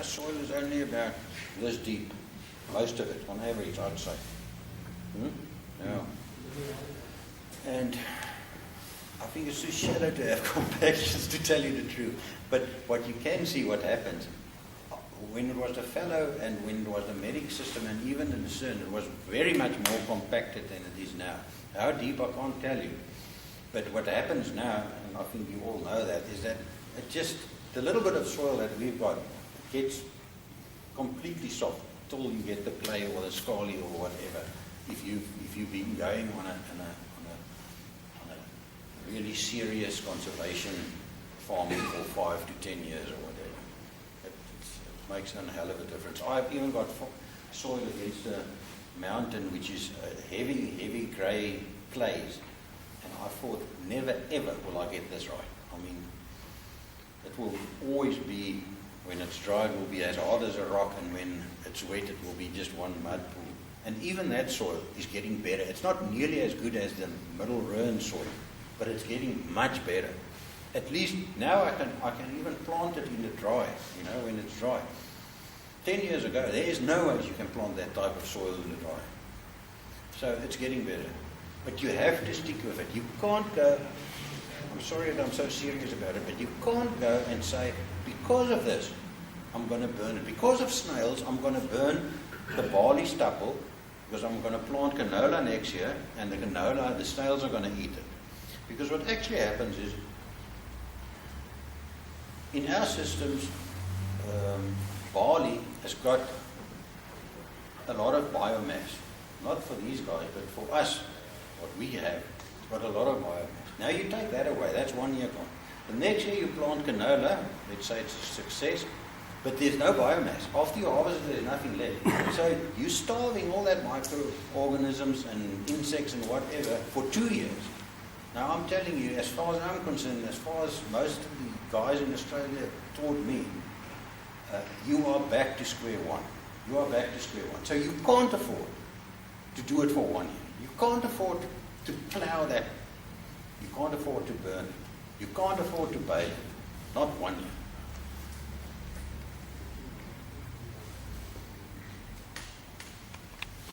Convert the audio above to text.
our soil is only about this deep, most of it, on average, I'd say. Yeah. And I think it's too shallow to have compactions, to tell you the truth. But what you can see what happens, when it was the fallow and when it was the medic system and even the Lucerne, it was very much more compacted than it is now. How deep, I can't tell you. But what happens now, and I think you all know that, is that it just, the little bit of soil that we've got gets completely soft till you get the clay or the scaly or whatever. If you've been going on a really serious conservation farming for 5 to 10 years or whatever, it makes a hell of a difference. I've even got soil against a mountain which is heavy grey clays, and I thought, never ever will I get this right. I mean, it will always be, when it's dry, it will be as hard as a rock, and when it's wet, it will be just one mud pool. And even that soil is getting better. It's not nearly as good as the Middle Rhone soil, but it's getting much better. At least now I can even plant it in the dry, when it's dry. 10 years ago, there is no way you can plant that type of soil in the dry. So it's getting better. But you have to stick with it. You can't go, I'm sorry that I'm so serious about it, but you can't go and say, because of this, I'm going to burn it. Because of snails, I'm going to burn the barley stubble, because I'm going to plant canola next year, and the snails are going to eat it. Because what actually happens is, in our systems, barley has got a lot of biomass. Not for these guys, but for us, what we have, it's got a lot of biomass. Now you take that away, that's 1 year gone. The next year you plant canola, let's say it's a success, but there's no biomass. After you harvest it, there's nothing left. So you're starving all that microorganisms and insects and whatever for 2 years. Now I'm telling you, as far as I'm concerned, as far as most of the guys in Australia taught me, you are back to square one. You are back to square one. So you can't afford to do it for 1 year. You can't afford to plough that. You can't afford to burn it. You can't afford to bale it. Not 1 year.